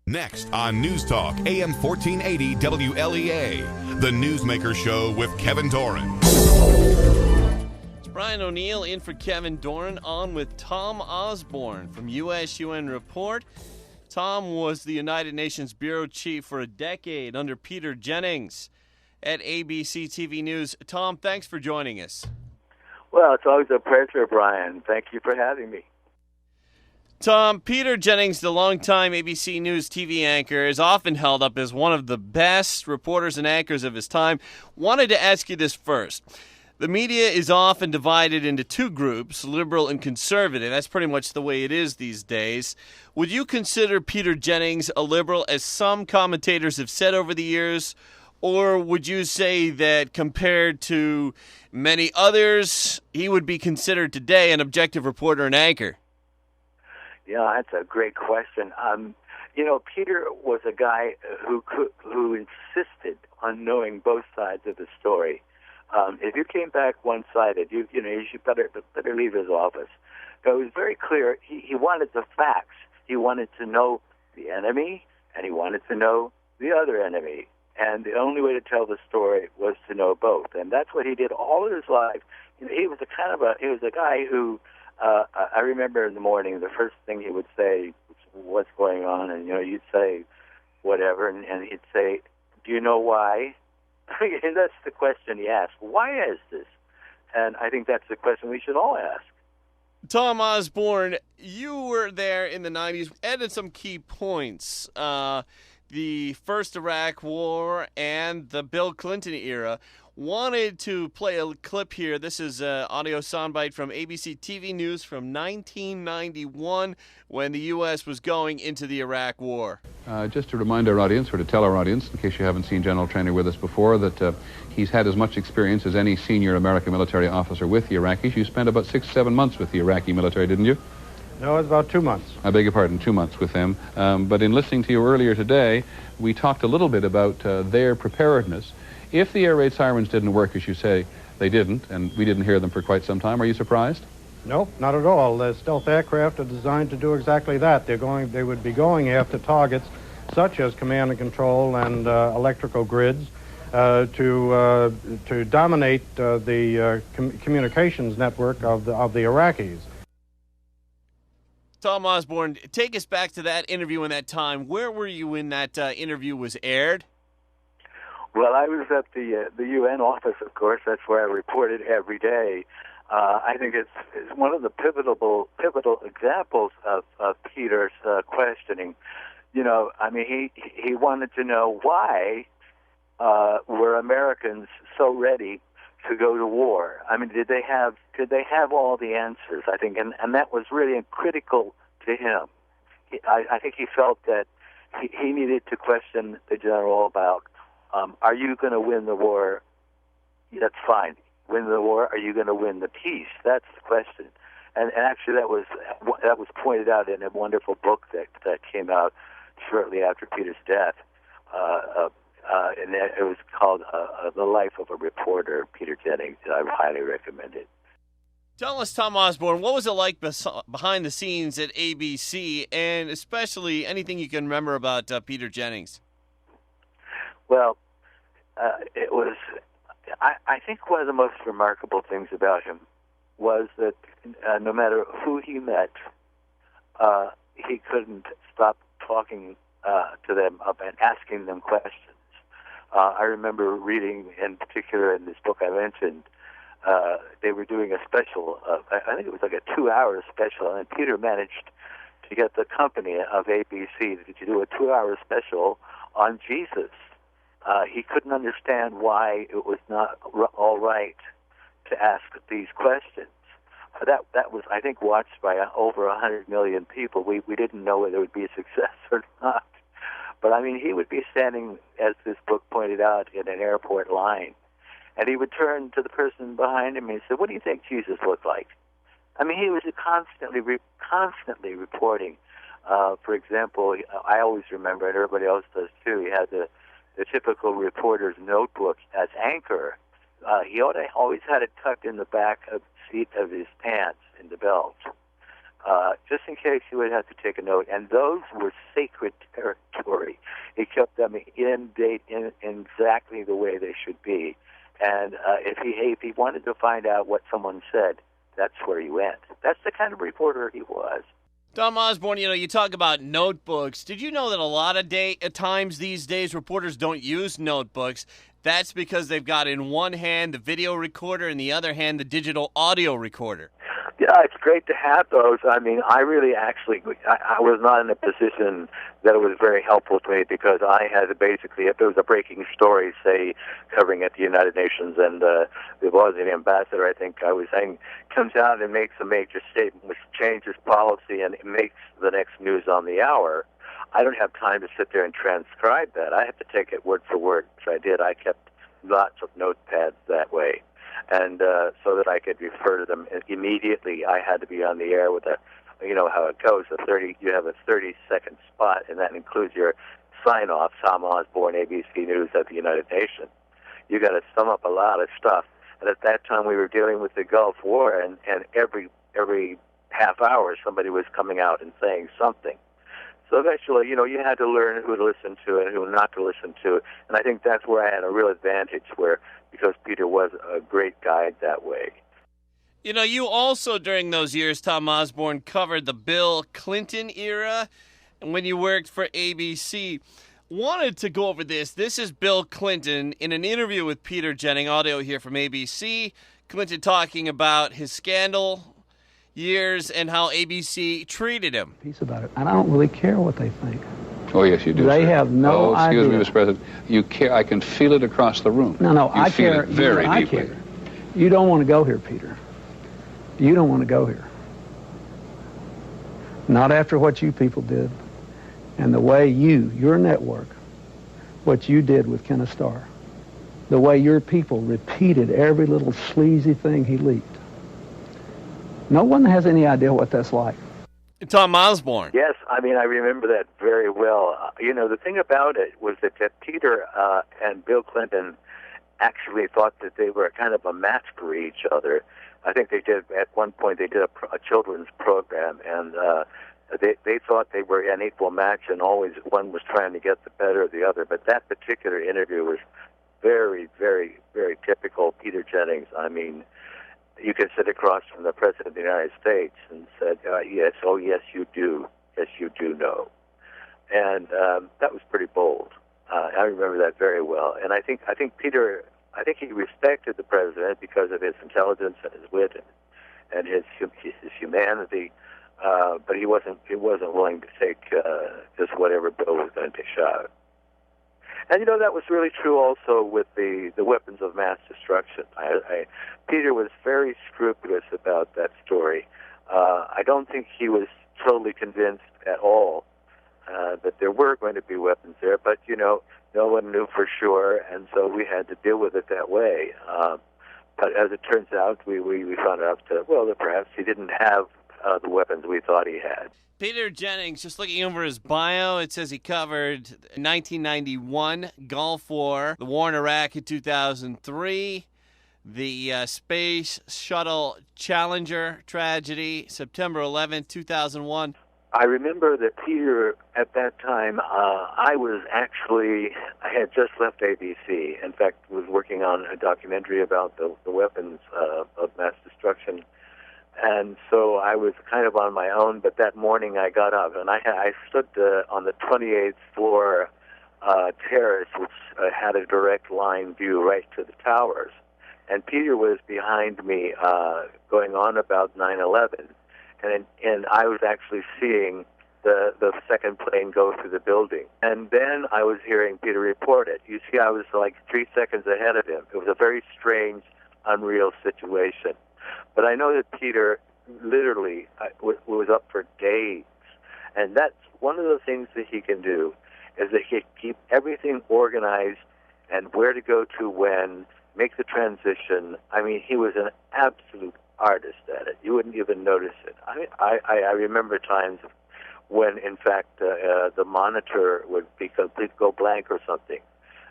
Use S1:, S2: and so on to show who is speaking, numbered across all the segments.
S1: Next on News Talk, AM 1480 WLEA, the Newsmaker Show with Kevin Doran.
S2: It's Brian O'Neill in for Kevin Doran, on with Tom Osborne from US-UN Report. Tom was the United Nations Bureau Chief for a decade under Peter Jennings at ABC TV News. Tom, thanks for joining us.
S3: Well, it's always a pleasure, Brian. Thank you for having me.
S2: Tom, Peter Jennings, the longtime ABC News TV anchor, is often held up as one of the best reporters and anchors of his time. Wanted to ask you this first. The media is often divided into two groups, liberal and conservative. That's pretty much the way it is these days. Would you consider Peter Jennings a liberal, as some commentators have said over the years, or would you say that compared to many others, he would be considered today an objective reporter and anchor?
S3: Yeah, that's a great question. Peter was a guy who insisted on knowing both sides of the story. If you came back one-sided, you should better leave his office. So it was very clear he wanted the facts. He wanted to know the enemy, and he wanted to know the other enemy. And the only way to tell the story was to know both. And that's what he did all of his life. He was a guy who. I remember in the morning, the first thing he would say, "What's going on?" And you'd say, "Whatever," and he'd say, "Do you know why?" And that's the question he asked. Why is this? And I think that's the question we should all ask.
S2: Tom Osborne, you were there in the 90s, added some key points. The first Iraq War and the Bill Clinton era. Wanted to play a clip here. This is an audio soundbite from ABC TV News from 1991 when the U.S. was going into the Iraq War.
S4: Just to remind our audience, or to tell our audience, in case you haven't seen General Trainer with us before, that he's had as much experience as any senior American military officer with the Iraqis. You spent about 6-7 months with the Iraqi military, didn't you?
S5: No, it was about 2 months.
S4: I beg your pardon, 2 months with them. But in listening to you earlier today, we talked a little bit about their preparedness. If the air raid sirens didn't work, as you say, they didn't, and we didn't hear them for quite some time, are you surprised?
S5: No, not at all. The stealth aircraft are designed to do exactly that. They would be going after targets such as command and control and electrical grids to dominate the communications network of the Iraqis.
S2: Tom Osborne, take us back to that interview in that time. Where were you when that interview was aired?
S3: Well, I was at the UN office, of course. That's where I reported every day. I think it's one of the pivotal examples of Peter's questioning. He wanted to know why were Americans so ready to go to war. I mean, did they have all the answers? I think, and that was really critical to him. I think he felt that he needed to question the general about, are you going to win the war? That's fine. Win the war. Are you going to win the peace? That's the question. And actually, that was pointed out in a wonderful book that came out shortly after Peter's death. And it was called The Life of a Reporter, Peter Jennings. I highly recommend it.
S2: Tell us, Tom Osborne, what was it like behind the scenes at ABC, and especially anything you can remember about Peter Jennings?
S3: Well, it was. I think one of the most remarkable things about him was that no matter who he met, he couldn't stop talking to them and asking them questions. I remember reading, in particular in this book I mentioned, they were doing a special, I think it was like a 2-hour special, and Peter managed to get the company of ABC to do a 2-hour special on Jesus. He couldn't understand why it was not all right to ask these questions. That was, I think, watched by over 100 million people. We didn't know whether it would be a success or not. But, I mean, he would be standing, as this book pointed out, in an airport line, and he would turn to the person behind him and he said, "What do you think Jesus looked like?" I mean, he was constantly reporting. For example, I always remember, and everybody else does too, he had the typical reporter's notebook as anchor. He always had it tucked in the back of the seat of his pants in the belt, just in case he would have to take a note. And those were sacred territory. end date in exactly the way they should be. And if he wanted to find out what someone said, that's where he went. That's the kind of reporter he was.
S2: Tom Osborne, you talk about notebooks. Did you know that a lot of times these days reporters don't use notebooks? That's because they've got in one hand the video recorder and the other hand the digital audio recorder.
S3: Yeah, it's great to have those. I mean, I really actually, I was not in a position that it was very helpful to me because I had to basically, if there was a breaking story, say, covering at the United Nations, and the Bosnian ambassador, I think I was saying, comes out and makes a major statement which changes policy and it makes the next news on the hour, I don't have time to sit there and transcribe that. I have to take it word for word, which I did. I kept lots of notepads that way. And so that I could refer to them immediately, I had to be on the air with you know how it goes. You have a 30-second spot, and that includes your sign-off, Tom Osborne, ABC News at the United Nations. You got to sum up a lot of stuff. And at that time, we were dealing with the Gulf War, and every half hour, somebody was coming out and saying something. So eventually, you had to learn who to listen to and who not to listen to. And I think that's where I had a real advantage, because Peter was a great guide that way.
S2: You also, during those years, Tom Osborne, covered the Bill Clinton era. And when you worked for ABC, wanted to go over this. This is Bill Clinton in an interview with Peter Jennings, audio here from ABC. Clinton talking about his scandal years and how ABC treated him.
S6: Piece about it. And I don't really care what they think.
S4: Oh, yes, you do.
S6: They have no idea.
S4: Excuse me, Mr. President. You care. I can feel it across the room.
S6: No, I
S4: feel
S6: care.
S4: it very
S6: I
S4: deeply.
S6: care. You don't want to go here, Peter. You don't want to go here. Not after what you people did. And the way your network, what you did with Kenneth Starr. The way your people repeated every little sleazy thing he leaked. No one has any idea what that's like.
S2: Tom Osborne.
S3: Yes, I mean, I remember that very well. The thing about it was that Peter and Bill Clinton actually thought that they were kind of a match for each other. I think they did, at one point, they did a children's program, and they thought they were an equal match, and always one was trying to get the better of the other. But that particular interview was very, very, very typical Peter Jennings. I mean, you could sit across from the President of the United States and said, yes, oh, yes, you do. Yes, you do know. And that was pretty bold. I remember that very well. And I think Peter, he respected the President because of his intelligence and his wit and his humanity, but he wasn't willing to take just whatever Bill was going to dish out. And, that was really true also with the weapons of mass destruction. Peter was very scrupulous about that story. I don't think he was totally convinced at all that there were going to be weapons there, but, no one knew for sure, and so we had to deal with it that way. But as it turns out, we found out that perhaps he didn't have the weapons we thought he had.
S2: Peter Jennings, just looking over his bio, it says he covered 1991 Gulf War, the war in Iraq in 2003, the Space Shuttle Challenger tragedy, September 11th, 2001.
S3: I remember that Peter, at that time, I had just left ABC. In fact, was working on a documentary about the weapons of mass destruction. And so I was kind of on my own, but that morning I got up, and I stood on the 28th floor terrace, which had a direct line view right to the towers. And Peter was behind me going on about 9/11, and I was actually seeing the second plane go through the building. And then I was hearing Peter report it. You see, I was like 3 seconds ahead of him. It was a very strange, unreal situation. But I know that Peter literally was up for days. And that's one of the things that he can do, is that he can keep everything organized and where to go to when, make the transition. I mean, he was an absolute artist at it. You wouldn't even notice it. I remember times when, in fact, the monitor would go blank or something.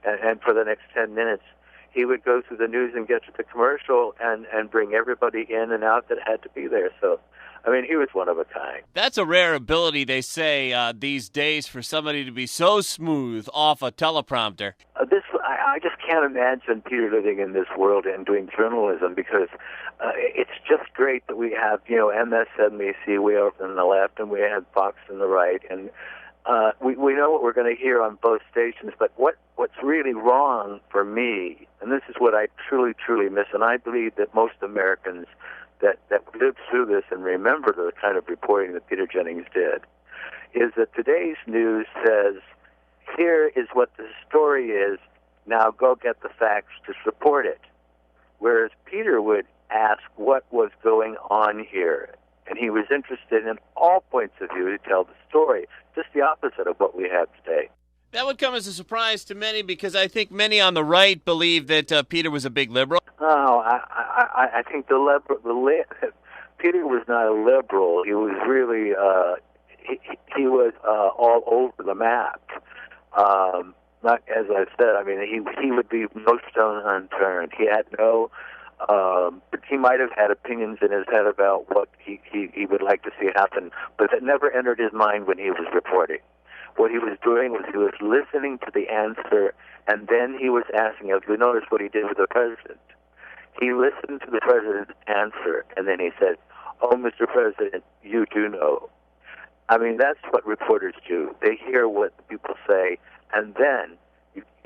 S3: And for the next 10 minutes, he would go through the news and get to the commercial and bring everybody in and out that had to be there. So I mean, he was one of a kind.
S2: That's a rare ability, they say, these days for somebody to be so smooth off a teleprompter.
S3: I just can't imagine Peter living in this world and doing journalism, because it's just great that we have, MSNBC way over on the left, and we have Fox on the right, and we know what we're going to hear on both stations. But what's really wrong for me, and this is what I truly, truly miss, and I believe that most Americans that lived through this and remember the kind of reporting that Peter Jennings did, is that today's news says, here is what the story is, now go get the facts to support it. Whereas Peter would ask what was going on here, and he was interested in all points of view to tell the story, just the opposite of what we have today.
S2: That would come as a surprise to many, because I think many on the right believe that Peter was a big liberal.
S3: Oh, I think Peter was not a liberal. He was really he was all over the map. Not, as I said, I mean, he would be no stone unturned. He had no. He might have had opinions in his head about what he would like to see happen, but that never entered his mind when he was reporting. What he was doing was he was listening to the answer, and then he was asking. If you notice what he did with the president, he listened to the president's answer, and then he said, "Oh, Mr. President, you do know." I mean, that's what reporters do. They hear what the people say, and then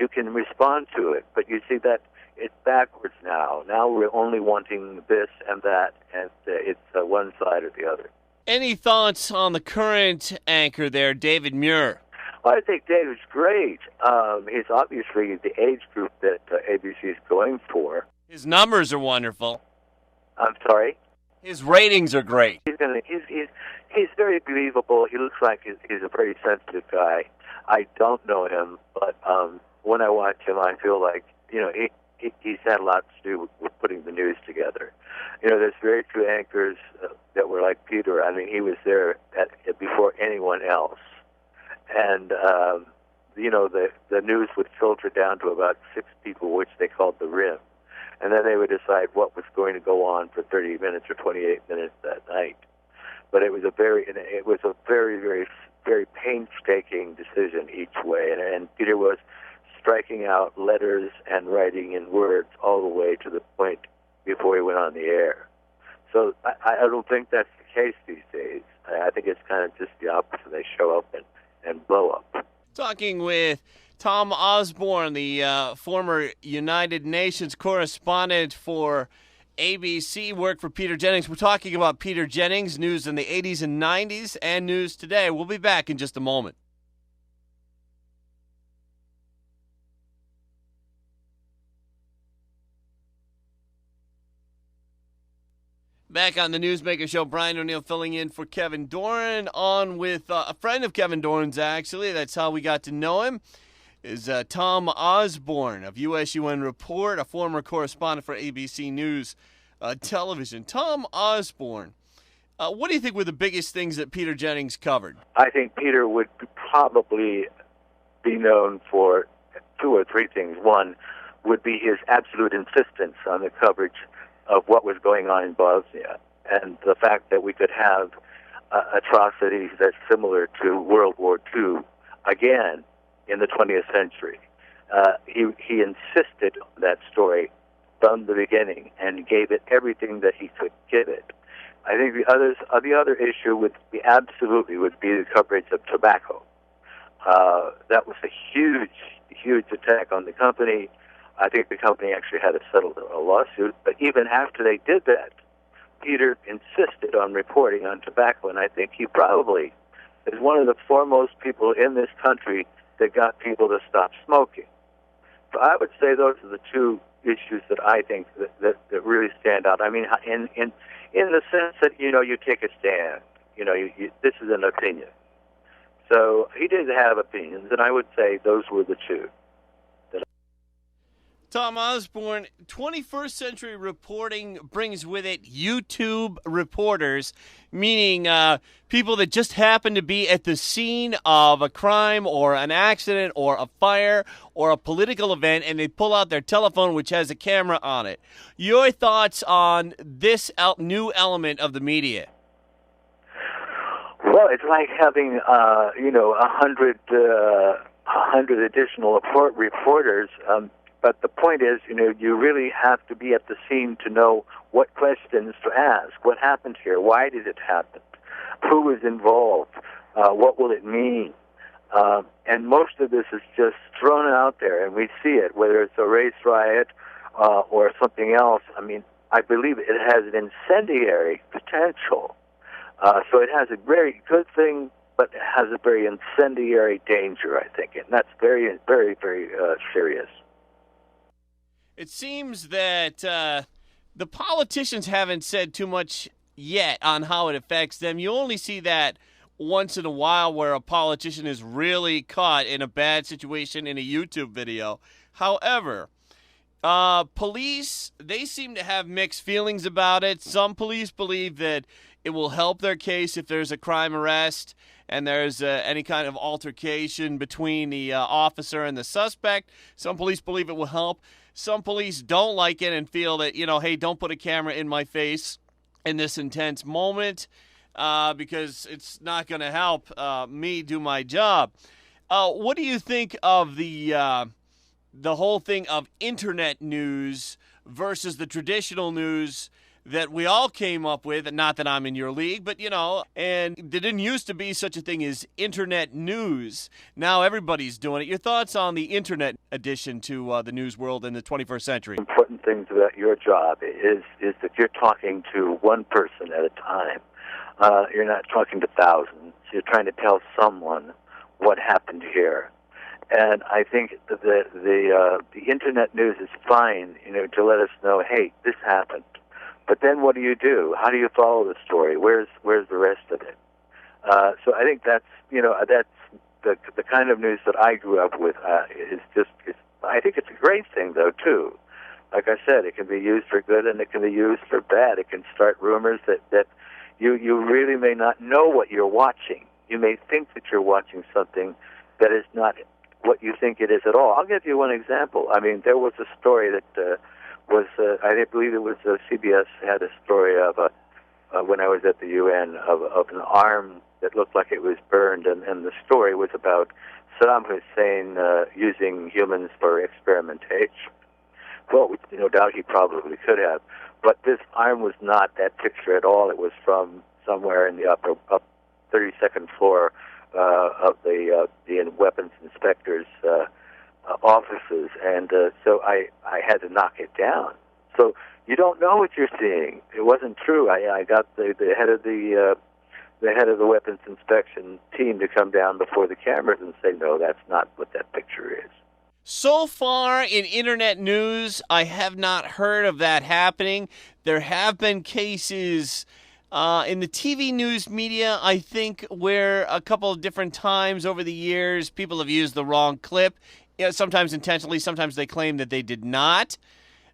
S3: you can respond to it. But you see that it's backwards now. Now we're only wanting this and that, and it's one side or the other.
S2: Any thoughts on the current anchor there, David Muir?
S3: Well, I think David's great. He's obviously the age group that ABC is going for.
S2: His numbers are wonderful.
S3: I'm sorry?
S2: His ratings are great.
S3: He's very believable. He looks like he's a very sensitive guy. I don't know him, but when I watch him, I feel like, he's had a lot to do with putting the news together. There's very few anchors that were like Peter. I mean, he was there before anyone else. And, the news would filter down to about 6 people, which they called the Rim. And then they would decide what was going to go on for 30 minutes or 28 minutes that night. But it was a very, very, very painstaking decision each way. And Peter was striking out letters and writing in words all the way to the point before he went on the air. So I don't think that's the case these days. I think it's kind of just the opposite. They show up and blow up.
S2: Talking with Tom Osborne, the former United Nations correspondent for ABC, worked for Peter Jennings. We're talking about Peter Jennings, news in the 80s and 90s, and news today. We'll be back in just a moment. Back on the Newsmaker Show, Brian O'Neill filling in for Kevin Doran, on with a friend of Kevin Doran's, actually. That's how we got to know him, is Tom Osborne of USUN Report, a former correspondent for ABC News Television. Tom Osborne, what do you think were the biggest things that Peter Jennings covered?
S3: I think Peter would probably be known for 2 or 3 things. One would be his absolute insistence on the coverage of what was going on in Bosnia, and the fact that we could have atrocities that's similar to World War II again in the 20th century. He insisted on that story from the beginning and gave it everything that he could give it. I think the other issue would be the coverage of tobacco. That was a huge attack on the company. I think the company actually had to settle a lawsuit, but even after they did that, Peter insisted on reporting on tobacco, and I think he probably is one of the foremost people in this country that got people to stop smoking. So I would say those are the 2 issues that I think that really stand out. I mean, in the sense that, you take a stand. This is an opinion. So he did have opinions, and I would say those were the 2.
S2: Tom Osborne, 21st century reporting brings with it YouTube reporters, meaning people that just happen to be at the scene of a crime or an accident or a fire or a political event, and they pull out their telephone, which has a camera on it. Your thoughts on this new element of the media?
S3: Well, it's like having, 100 additional reporters. But the point is, you really have to be at the scene to know what questions to ask. What happened here? Why did it happen? Who was involved? What will it mean? And most of this is just thrown out there, and we see it, whether it's a race riot or something else. I mean, I believe it has an incendiary potential. So it has a very good thing, but it has a very incendiary danger, I think, and that's very, very, very serious.
S2: It seems that the politicians haven't said too much yet on how it affects them. You only see that once in a while where a politician is really caught in a bad situation in a YouTube video. However, police, they seem to have mixed feelings about it. Some police believe that it will help their case if there's a crime arrest and there's any kind of altercation between the officer and the suspect. Some police believe it will help. Some police don't like it and feel that, hey, don't put a camera in my face in this intense moment because it's not going to help me do my job. What do you think of the whole thing of internet news versus the traditional news that we all came up with? Not that I'm in your league, but, and there didn't used to be such a thing as internet news. Now everybody's doing it. Your thoughts on the internet addition to the news world in the 21st century?
S3: Important things about your job is that you're talking to one person at a time. You're not talking to thousands. You're trying to tell someone what happened here. And I think that the internet news is fine, to let us know, hey, this happened. But then what do you do? How do you follow the story? Where's the rest of it? So I think that's the kind of news that I grew up with. I think it's a great thing, though, too. Like I said, it can be used for good and it can be used for bad. It can start rumors that you really may not know what you're watching. You may think that you're watching something that is not what you think it is at all. I'll give you one example. I mean, there was a story that I believe it was CBS had a story of when I was at the UN of an arm that looked like it was burned, and the story was about Saddam Hussein using humans for experimentation. Well, no doubt he probably could have, but this arm was not that picture at all. It was from somewhere in the up 32nd floor of the weapons inspector's offices, and so I had to knock it down. So you don't know what you're seeing. It wasn't true. I got the head of the head of the weapons inspection team to come down before the cameras and say, no, that's not what that picture is.
S2: So far in internet news, I have not heard of that happening. There have been cases in the TV news media, I think, where a couple of different times over the years, people have used the wrong clip. Sometimes intentionally, sometimes they claim that they did not.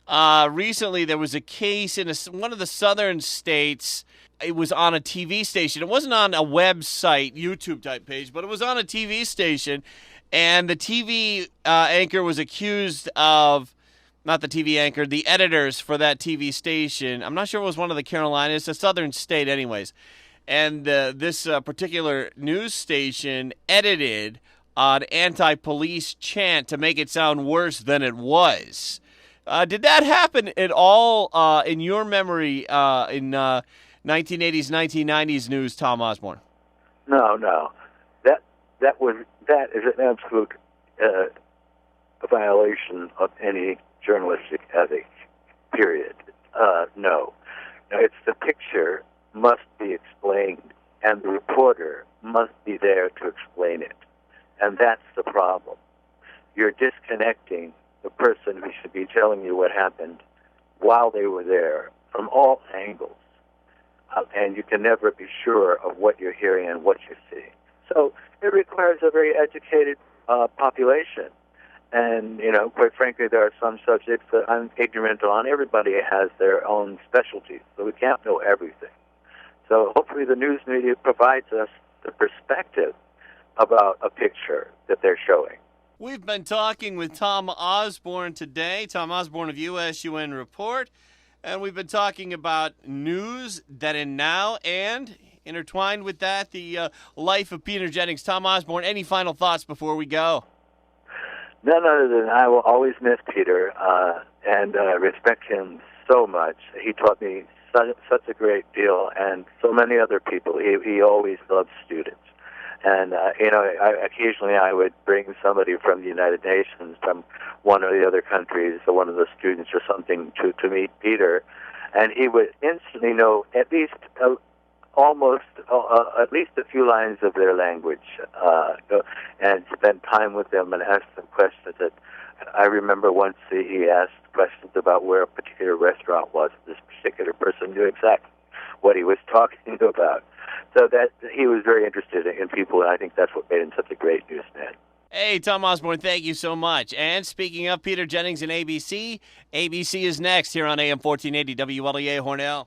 S2: Recently, there was a case in one of the southern states. It was on a TV station. It wasn't on a website, YouTube-type page, but it was on a TV station. And the TV anchor was accused of, not the TV anchor, the editors for that TV station. I'm not sure it was one of the Carolinas, a southern state anyways. And this particular news station edited an anti-police chant to make it sound worse than it was. Did that happen at all in your memory in 1980s, 1990s news, Tom Osborne?
S3: No. That is an absolute violation of any journalistic ethic, period. No. It's the picture must be explained, and the reporter must be there to explain it. And that's the problem. You're disconnecting the person who should be telling you what happened while they were there from all angles. And you can never be sure of what you're hearing and what you're seeing. So it requires a very educated population. And, quite frankly, there are some subjects that I'm ignorant on. Everybody has their own specialties, so we can't know everything. So hopefully the news media provides us the perspective about a picture that they're showing.
S2: We've been talking with Tom Osborne today, Tom Osborne of USUN Report, and we've been talking about news then and now, and intertwined with that, the life of Peter Jennings. Tom Osborne, any final thoughts before we go?
S3: None other than I will always miss Peter and respect him so much. He taught me such a great deal, and so many other people. He always loved students. And, occasionally I would bring somebody from the United Nations, from one or the other countries, or one of the students or something, to meet Peter. And he would instantly know at least at least a few lines of their language, and spend time with them and ask them questions. That I remember once he asked questions about where a particular restaurant was. This particular person knew exactly what he was talking about. So that he was very interested in people, and I think that's what made him such a great newsman.
S2: Hey, Tom Osborne, thank you so much. And speaking of Peter Jennings and ABC, ABC is next here on AM 1480 WLEA Hornell.